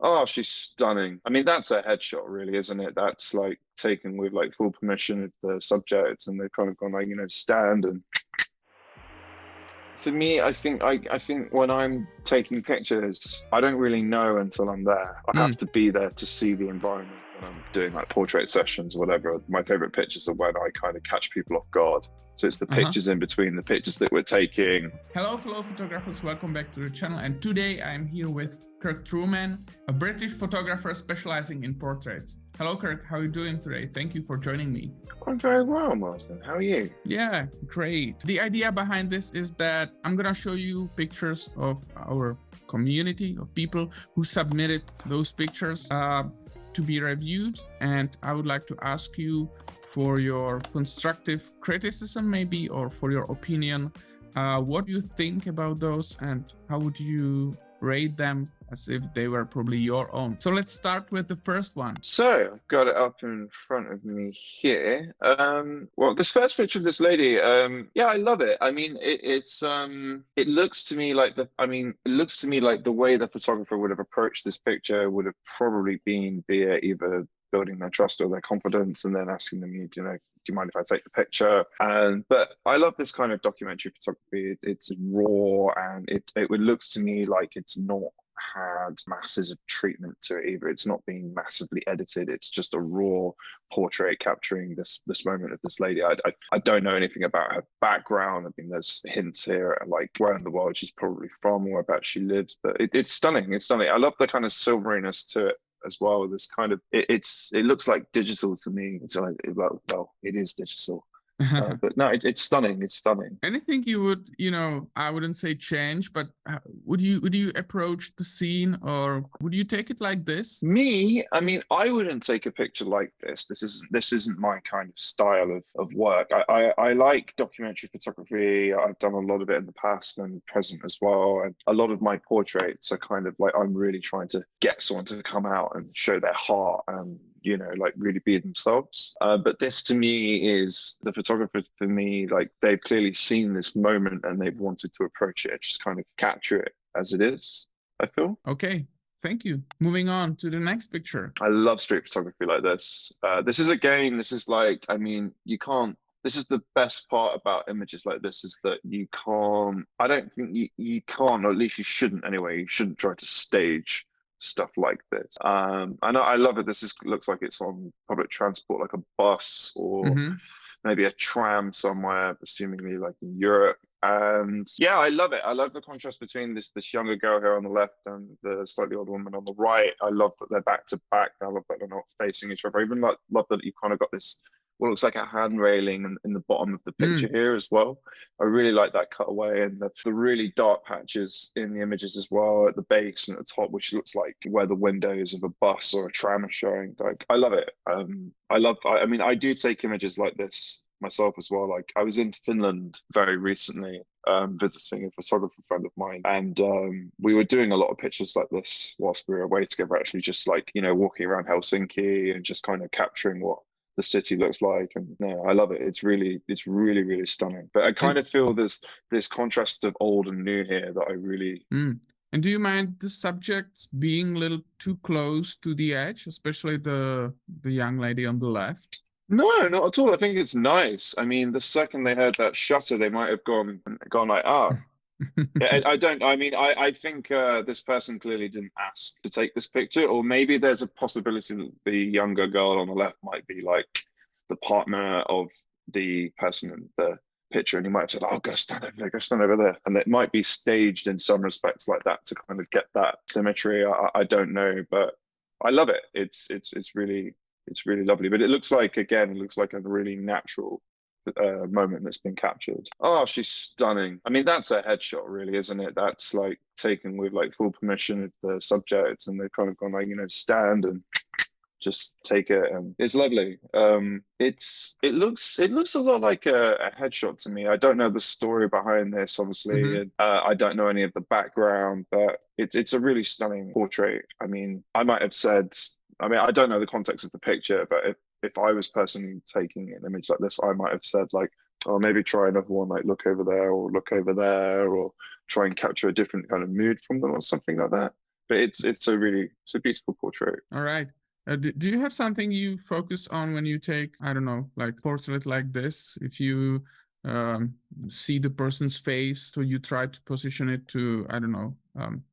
Oh, she's stunning. I mean, that's a headshot, really, isn't it? That's like taken with like full permission of the subject, and they've kind of gone like, stand. And for me, I think when I'm taking pictures, I don't really know until I'm there. I Mm, have to be there to see the environment when I'm doing like portrait sessions or whatever. My favorite pictures are when I kind of catch people off guard. So it's the uh-huh. pictures in between the pictures that we're taking. Hello, fellow photographers. Welcome back to the channel. And today I'm here with Kirk Truman, a British photographer specializing in portraits. Hello, Kirk. How are you doing today? Thank you for joining me. I'm very well, Martin. How are you? Yeah, great. The idea behind this is that I'm gonna show you pictures of our community of people who submitted those pictures to be reviewed, and I would like to ask you for your constructive criticism, maybe, or for your opinion. What do you think about those, and how would you rate them as if they were probably your own? So let's start with the first one. So I've got it up in front of me here. Well, this first picture of this lady, yeah, I love it. I mean, it looks to me like it looks to me like the way the photographer would have approached this picture would have probably been via either building their trust or their confidence, and then asking them, do you mind if I take the picture? But I love this kind of documentary photography. It's raw, and it looks to me like it's not had masses of treatment to it either. It's not being massively edited. It's just a raw portrait capturing this moment of this lady. I don't know anything about her background. I mean, there's hints here at like where in the world she's probably from or about she lives, but it's stunning. It's stunning. I love the kind of silveriness to it as well. This kind of it looks like digital to me. It's like, well, it is digital. But no, it's stunning. It's stunning. Anything you would, I wouldn't say change, but would you approach the scene, or would you take it like this? Me, I mean, I wouldn't take a picture like this. This isn't my kind of style of work. I like documentary photography. I've done a lot of it in the past and present as well. And a lot of my portraits are kind of like I'm really trying to get someone to come out and show their heart and like really be themselves. But this to me is the photographers for me, like they've clearly seen this moment and they've wanted to approach it, just kind of capture it as it is, I feel. Okay, thank you. Moving on to the next picture. I love street photography like this. This is this is like, I mean, you can't, this is the best part about images like this is that I don't think you can't, or at least you shouldn't anyway, you shouldn't try to stage stuff like this. I love it. Looks like it's on public transport, like a bus or maybe a tram somewhere, assumingly like in Europe. And yeah, I love it. I love the contrast between this younger girl here on the left and the slightly older woman on the right. I love that they're back to back. I love that they're not facing each other. I even love that you've kind of got this what looks like a hand railing in the bottom of the picture here as well. I really like that cutaway and the really dark patches in the images as well at the base and at the top, which looks like where the windows of a bus or a tram are showing. Like, I love it. I mean, I do take images like this myself as well. Like I was in Finland very recently, visiting a photographer friend of mine, and we were doing a lot of pictures like this whilst we were away together, actually just like, walking around Helsinki and just kind of capturing what the city looks like. And no, I love it. It's really, really stunning. But I kind of feel there's this contrast of old and new here that I really And do you mind the subjects being a little too close to the edge, especially the young lady on the left? No, not at all. I think it's nice. I mean, the second they heard that shutter, they might have gone like, ah. I don't. I mean, I think this person clearly didn't ask to take this picture, or maybe there's a possibility that the younger girl on the left might be like the partner of the person in the picture, and he might have said, "Oh, go stand over there, go stand over there," and it might be staged in some respects like that to kind of get that symmetry. I don't know, but I love it. It's really lovely. But it looks like a really natural moment that's been captured. Oh, she's stunning. I mean, that's a headshot, really, isn't it? That's like taken with like full permission of the subject, and they've kind of gone like, stand and just take it, and it's lovely. It looks a lot like a headshot to me. I don't know the story behind this, obviously. And, I don't know any of the background, but it's a really stunning portrait. I mean, I might have said, I mean, I don't know the context of the picture, but if I was personally taking an image like this, I might have said like, oh, maybe try another one, like look over there or look over there, or try and capture a different kind of mood from them or something like that. but it's a beautiful portrait. All right. Do you have something you focus on when you take, I don't know, like portrait like this? If you see the person's face, so you try to position it to, I don't know,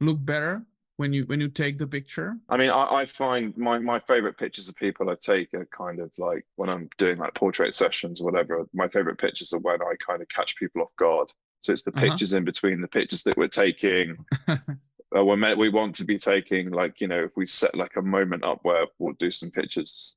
look better when you take the picture? I mean, I find my favorite pictures of people I take are kind of like when I'm doing like portrait sessions or whatever. My favorite pictures are when I kind of catch people off guard. So it's the pictures in between the pictures that we're taking. We want to be taking, like, you know, if we set like a moment up where we'll do some pictures,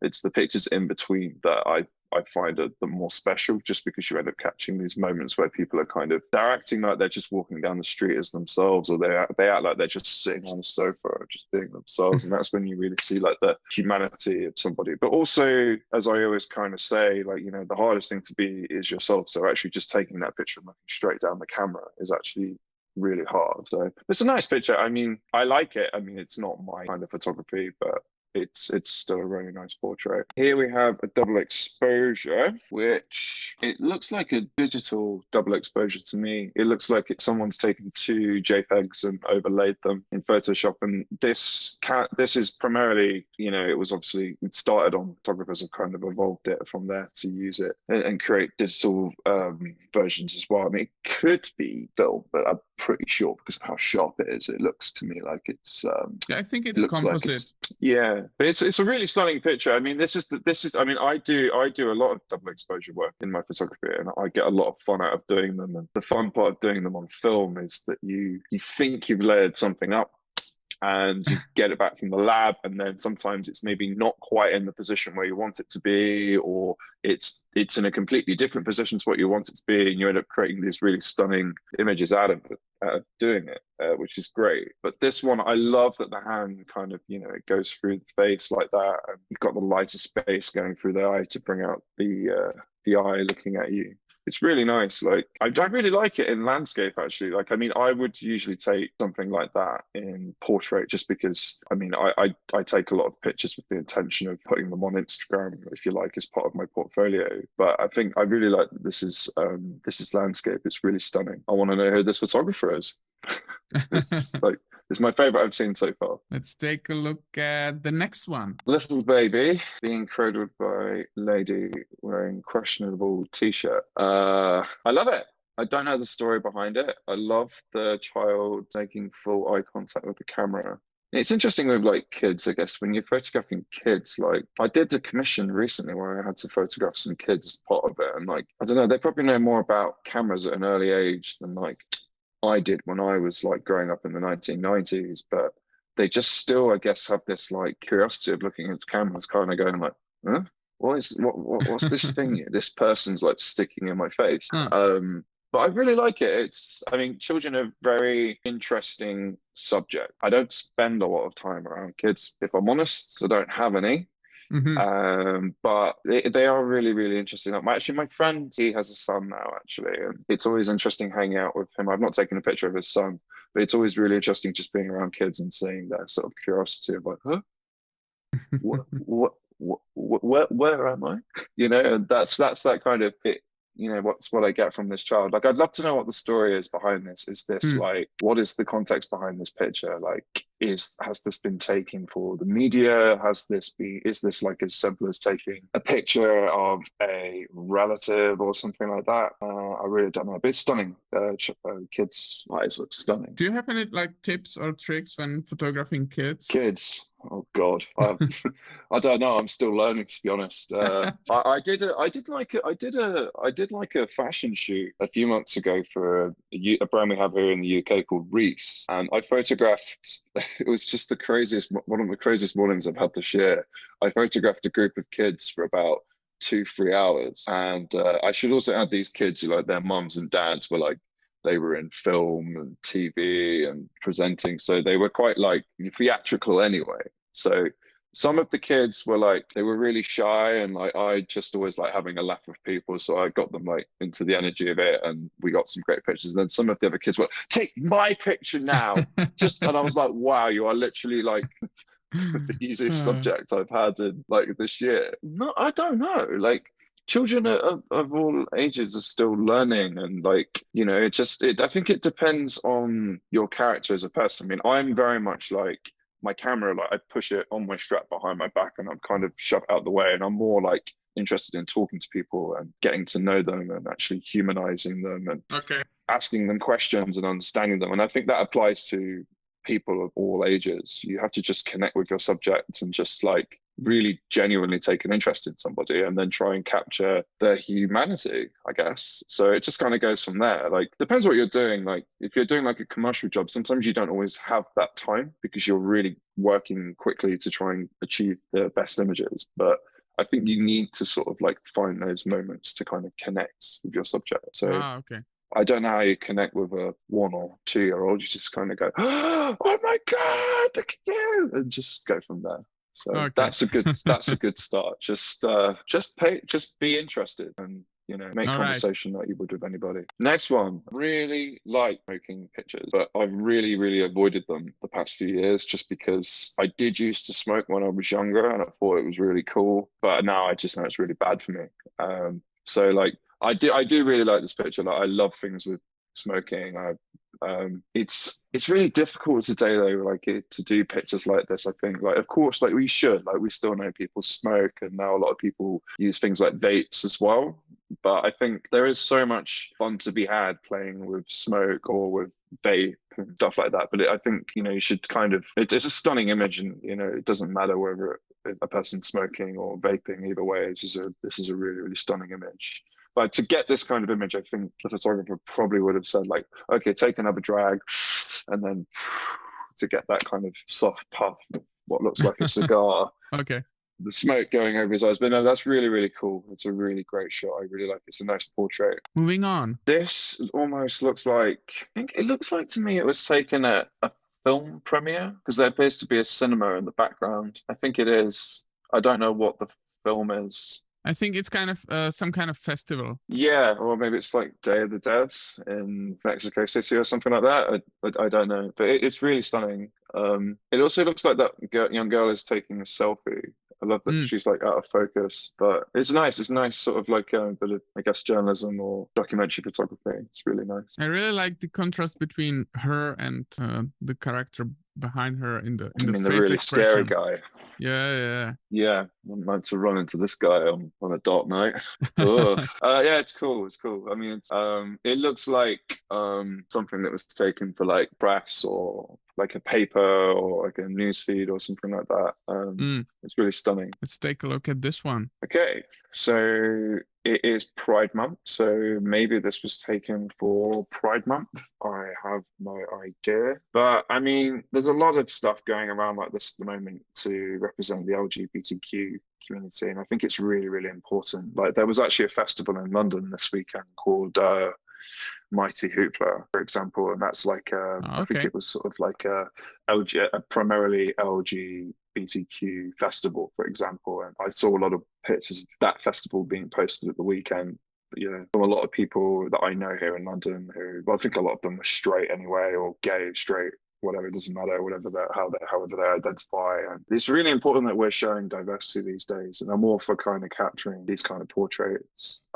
it's the pictures in between that I find are the more special, just because you end up catching these moments where people are kind of, they're acting like they're just walking down the street as themselves, or they act like they're just sitting on a sofa or just being themselves. And that's when you really see like the humanity of somebody. But also, as I always kind of say, like, you know, the hardest thing to be is yourself. So actually just taking that picture and looking straight down the camera is actually really hard. So it's a nice picture. I mean, I like it. I mean, it's not my kind of photography, but it's still a really nice portrait. Here we have a double exposure, which it looks like a digital double exposure to me. It looks like someone's taken two JPEGs and overlaid them in Photoshop. And this is primarily, you know, it started on, photographers have kind of evolved it from there to use it and create digital versions as well. I mean, it could be film, but I'm pretty sure because of how sharp it is, it looks to me like it's yeah, I think it's composite. Yeah, but it's a really stunning picture. I mean, this is I mean, I do a lot of double exposure work in my photography, and I get a lot of fun out of doing them. And the fun part of doing them on film is that you think you've layered something up, and you get it back from the lab, and then sometimes it's maybe not quite in the position where you want it to be, or it's in a completely different position to what you want it to be, and you end up creating these really stunning images out of doing it, which is great. But this one, I love that the hand kind of, you know, it goes through the face like that, and you've got the lighter space going through the eye to bring out the eye looking at you. It's really nice. Like, I really like it in landscape, actually. Like, I mean, I would usually take something like that in portrait, just because, I mean, I take a lot of pictures with the intention of putting them on Instagram, if you like, as part of my portfolio. But I think I really like that this is landscape. It's really stunning. I want to know who this photographer is. It's my favorite I've seen so far. Let's take a look at the next one. Little baby being cradled by lady wearing questionable t-shirt. I love it. I don't know the story behind it. I love the child making full eye contact with the camera. It's interesting with like kids, I guess, when you're photographing kids. Like, I did a commission recently where I had to photograph some kids as part of it, and like, I don't know, they probably know more about cameras at an early age than like I did when I was like growing up in the 1990s, but they just still, I guess, have this like curiosity of looking at cameras, kind of going like, huh? What's this thing this person's like sticking in my face? But I really like it. I mean, children are a very interesting subject. I don't spend a lot of time around kids, if I'm honest, so I don't have any. But they are really, really interesting. Actually, my friend, he has a son now, actually, and it's always interesting hanging out with him. I've not taken a picture of his son, but it's always really interesting just being around kids and seeing their sort of curiosity of like, huh? Where am I? You know, and that's that kind of it. You know, what I get from this child. Like, I'd love to know what the story is behind this. Is this like, what is the context behind this picture? Like, has this been taken for the media? Is this like as simple as taking a picture of a relative or something like that? I really don't know, but it's stunning. Kids' eyes look stunning. Do you have any like tips or tricks when photographing kids? Kids. Oh God, I don't know. I'm still learning, to be honest. I did like a fashion shoot a few months ago for a brand we have here in the UK called Reese, and I photographed. It was just one of the craziest mornings I've had this year. I photographed a group of kids for about 2-3 hours, and I should also add these kids who, like, their mums and dads were like, they were in film and TV and presenting, so they were quite like theatrical anyway. So some of the kids were like, they were really shy, and like, I just always like having a laugh with people, so I got them like into the energy of it, and we got some great pictures. And then some of the other kids were, take my picture now. And I was like, wow, you are literally like the easiest subject I've had in like this year. No, I don't know, like, children of all ages are still learning, and like, I think it depends on your character as a person. I mean, I'm very much like my camera, like I push it on my strap behind my back and I'm kind of shoved out the way, and I'm more like interested in talking to people and getting to know them and actually humanizing them and Okay. asking them questions and understanding them. And I think that applies to people of all ages. You have to just connect with your subjects and just like really genuinely take an interest in somebody and then try and capture their humanity, I guess. So it just kind of goes from there. Like, depends what you're doing. Like, if you're doing like a commercial job, sometimes you don't always have that time because you're really working quickly to try and achieve the best images. But I think you need to sort of like find those moments to kind of connect with your subject. So Okay. I don't know how you connect with a 1 or 2 year old. You just kind of go, oh my God, look at you, and just go from there. So Okay. that's a good start. Just be interested and make All right. conversation like you would with anybody. Next one, really like making pictures, but I've really, really avoided them the past few years just because I did used to smoke when I was younger and I thought it was really cool, but now I just know it's really bad for me. So like I do really like this picture. Like I love things with smoking. It's really difficult today though, like to do pictures like this. I think like of course like we should, like we still know people smoke and now a lot of people use things like vapes as well. But I think there is so much fun to be had playing with smoke or with vape and stuff like that. But I think you should kind of it's a stunning image, and it doesn't matter whether a person's smoking or vaping. Either way, this is a really, really stunning image. But to get this kind of image, I think the photographer probably would have said like, okay, take another drag, and then to get that kind of soft puff, what looks like a cigar, Okay. the smoke going over his eyes. But no, that's really, really cool. It's a really great shot. I really like it. It's a nice portrait. Moving on. This almost looks like, I think it looks like to me it was taken at a film premiere because there appears to be a cinema in the background. I think it is. I don't know what the film is. I think it's kind of some kind of festival. Yeah, or maybe it's like Day of the Dead in Mexico City or something like that. I don't know, but it's really stunning. It also looks like that young girl is taking a selfie. I love that Mm. she's like out of focus, but it's nice. It's nice, sort of like a bit of, I guess, journalism or documentary photography. It's really nice. I really like the contrast between her and the character behind her in the I mean, the face really scary expression. guy. Yeah. Yeah, wouldn't like to run into this guy on a dark night. Ugh. Yeah, it's cool. It's cool. I mean, it looks like something that was taken for like press or like a paper or like a news feed or something like that. It's really stunning. Let's take a look at this one. Okay, so it is Pride Month, so maybe this was taken for Pride Month. I have no idea. But I mean, there's a lot of stuff going around like this at the moment to represent the LGBTQ community, and I think it's really, really important. Like there was actually a festival in London this weekend called Mighty Hoopla, for example, and that's like I think it was sort of like a primarily LGBTQ festival, for example. And I saw a lot of pictures of that festival being posted at the weekend. But, yeah, from a lot of people that I know here in London who, well, I think a lot of them are straight anyway, or gay, straight, whatever, it doesn't matter, however they identify. And it's really important that we're showing diversity these days, and I'm all for kind of capturing these kind of portraits.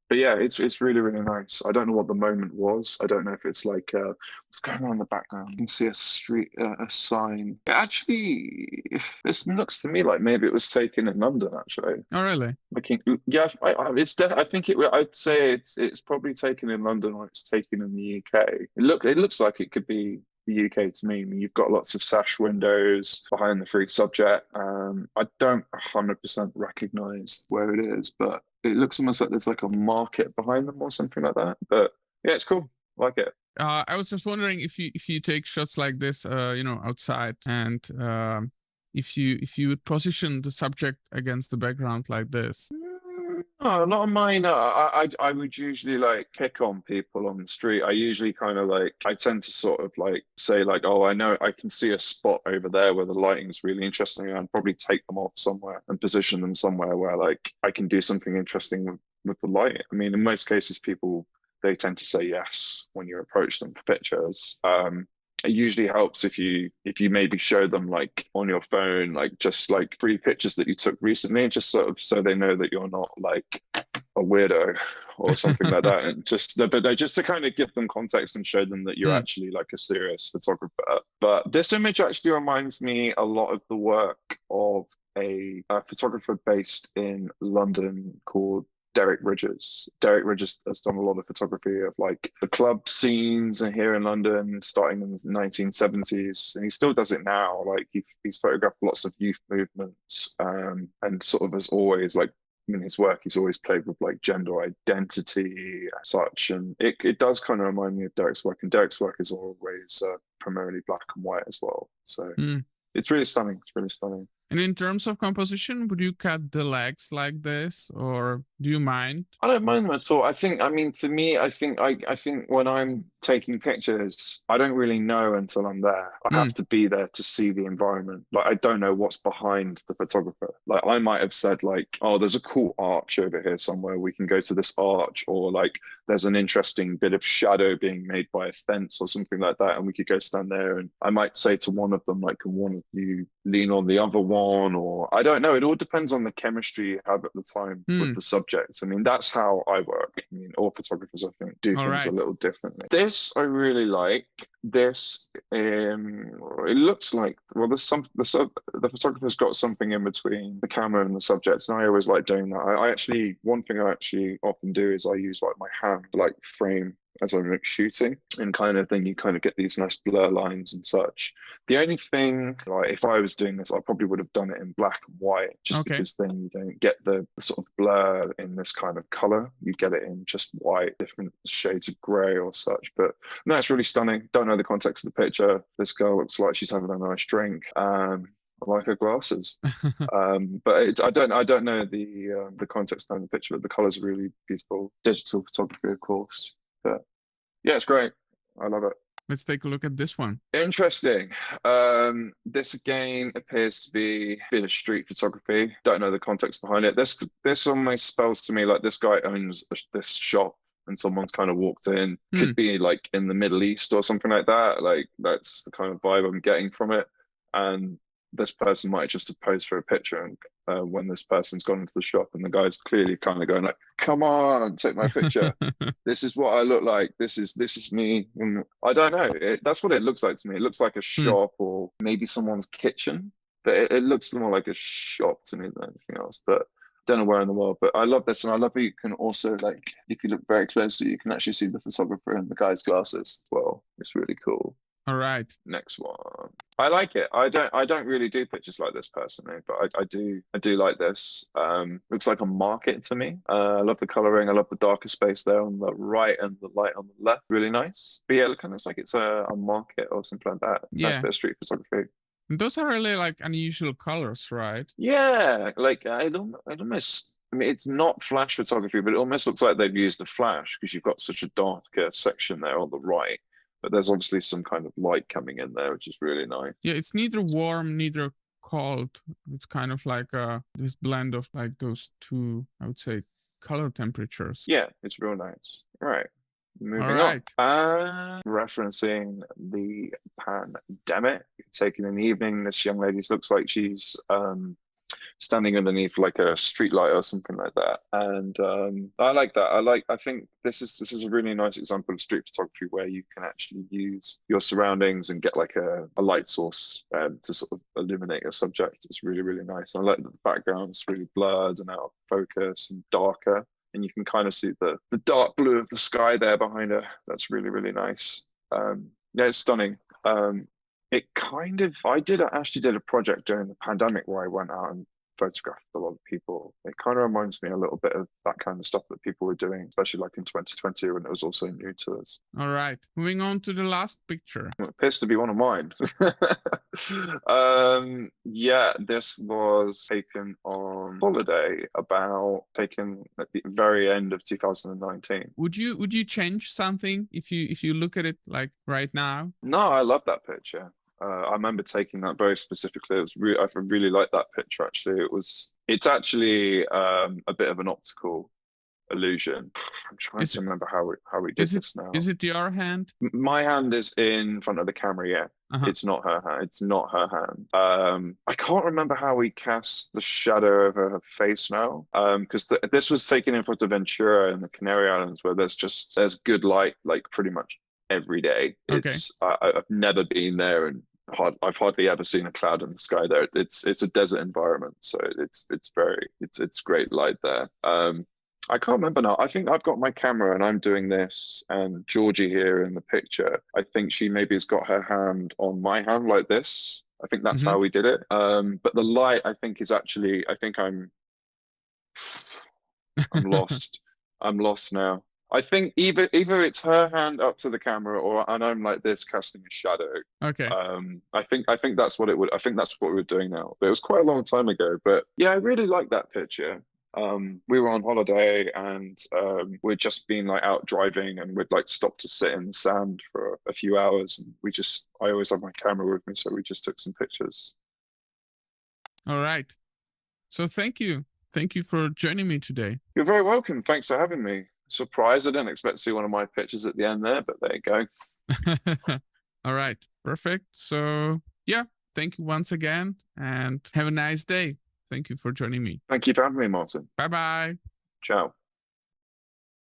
But yeah, it's really, really nice. I don't know what the moment was. I don't know if it's like what's going on in the background. You can see a street, a sign. Actually, this looks to me like maybe it was taken in London. Actually, Oh, really? Yeah, I think I'd say it's probably taken in London or it's taken in the UK. It looks like it could be the UK to me. I mean, you've got lots of sash windows behind the free subject. I don't 100% recognize where it is, but it looks almost like there's like a market behind them or something like that. But yeah, it's cool. I like it. I was just wondering if you take shots like this, outside, and if you would position the subject against the background like this. No, not on mine. I would usually like pick on people on the street. I usually kind of like, I tend to sort of like say like, oh, I know I can see a spot over there where the lighting's really interesting. And I'd probably take them off somewhere and position them somewhere where like I can do something interesting with the light. I mean, in most cases, people, they tend to say yes when you approach them for pictures. It usually helps if you maybe show them like on your phone, like just like 3 pictures that you took recently, just sort of so they know that you're not like a weirdo or something like that, and just but no, just to kind of give them context and show them that you're Mm, actually like a serious photographer. But this image actually reminds me a lot of the work of a photographer based in London called Derek Ridges. Derek Ridges has done a lot of photography of like the club scenes here in London starting in the 1970s, and he still does it now. Like he's photographed lots of youth movements, and sort of as always, like in his work, he's always played with like gender identity and such, and it does kind of remind me of Derek's work, and Derek's work is always primarily black and white as well. So mm. it's really stunning. It's really stunning. And in terms of composition, would you cut the legs like this, or do you mind? I don't mind them at all. I mean, for me, I think when I'm taking pictures, I don't really know until I'm there. I have Mm, to be there to see the environment. Like, I don't know what's behind the photographer. Like, I might have said like, oh, there's a cool arch over here somewhere. We can go to this arch, or like, there's an interesting bit of shadow being made by a fence or something like that, and we could go stand there. And I might say to one of them, like, can one of you lean on the other one? Or I don't know. It all depends on the chemistry you have at the time with mm. the subjects. I mean, that's how I work. I mean, all photographers, I think, do All things a right. little differently. This I really like. This it looks like, well, there's some the photographer's got something in between the camera and the subjects, and I always like doing that. I actually, one thing I actually often do is I use like my hand to like frame as I'm like, shooting, and kind of then you kind of get these nice blur lines and such. The only thing, like if I was doing this, I probably would have done it in black and white, just Okay. because then you don't get the sort of blur in this kind of color. You get it in just white, different shades of gray or such. But no, it's really stunning. Don't know the context of the picture. This girl looks like she's having a nice drink. I like her glasses. But I don't know the context behind the picture, but the colors are really beautiful. Digital photography, of course. But yeah, it's great. I love it. Let's take a look at this one. Interesting. This again appears to be a bit of street photography. Don't know the context behind it. This almost spells to me like this guy owns this shop and someone's kind of walked in. Hmm. Could be like in the Middle East or something like that. Like that's the kind of vibe I'm getting from it. And this person might just have posed for a picture, and when this person's gone into the shop, and the guy's clearly kind of going like, "Come on, take my picture. This is what I look like. This is me." And I don't know. That's what it looks like to me. It looks like a Hmm. shop or maybe someone's kitchen, but it looks more like a shop to me than anything else. But don't know where in the world. But I love this, and I love that you can also like, if you look very closely, you can actually see the photographer and the guy's glasses as well. It's really cool. All right. Next one. I like it. I don't really do pictures like this personally, but I do like this. Looks like a market to me. I love the coloring. I love the darker space there on the right and the light on the left. Really nice. But yeah, it kind of looks like it's a market or something like that. Nice Yeah. bit of street photography. And those are really like unusual colors, right? Yeah, like I almost. I mean, it's not flash photography, but it almost looks like they've used a flash because you've got such a darker section there on the right. But there's obviously some kind of light coming in there, which is really nice. Yeah, it's neither warm, neither cold. It's kind of like this blend of like those two, I would say, color temperatures. Yeah, it's real nice. Right. All Moving on. right. Referencing the pandemic, taken in the evening, this young lady looks like she's standing underneath like a street light or something like that. And I like that. I think this is a really nice example of street photography where you can actually use your surroundings and get like a light source to sort of illuminate your subject. It's really, really nice. I like that the background's really blurred and out of focus and darker. And you can kind of see the dark blue of the sky there behind her. That's really, really nice. Yeah, it's stunning. It kind of, actually did a project during the pandemic where I went out and photographed a lot of people. It kind of reminds me a little bit of that kind of stuff that people were doing, especially like in 2020 when it was also new to us. All right. Moving on to the last picture. It appears to be one of mine. Yeah, this was taken on holiday, taken at the very end of 2019. Would you change something if you look at it like right now? No, I love that picture. I remember taking that very specifically. I really liked that picture actually. It's actually a bit of an optical illusion. I'm trying to remember how we did this now. Is it your hand? My hand is in front of the camera, yeah. It's not her hand. It's not her hand. I can't remember how we cast the shadow over her face now. Because this was taken in Fuerteventura in the Canary Islands, where there's good light like pretty much every day. I've never been there, and I've hardly ever seen a cloud in the sky there. It's a desert environment, so it's great light there. I can't remember now. I think I've got my camera and I'm doing this, and Georgie here in the picture, I think she maybe has got her hand on my hand like this. I think that's how we did it. But the light, I think, is actually, I think I'm lost. I'm lost now. I think either it's her hand up to the camera and I'm like this casting a shadow. Okay. I think that's what it would. I think that's what we're doing now. But it was quite a long time ago. But yeah, I really like that picture. We were on holiday and we'd just been like out driving, and we'd like stop to sit in the sand for a few hours, and I always have my camera with me, so we just took some pictures. All right. So thank you for joining me today. You're very welcome. Thanks for having me. Surprised I didn't expect to see one of my pictures at the end there, but there you go. All right, perfect. So yeah, thank you once again and have a nice day. Thank you for joining me. Thank you for having me, Martin. Bye-bye. Ciao.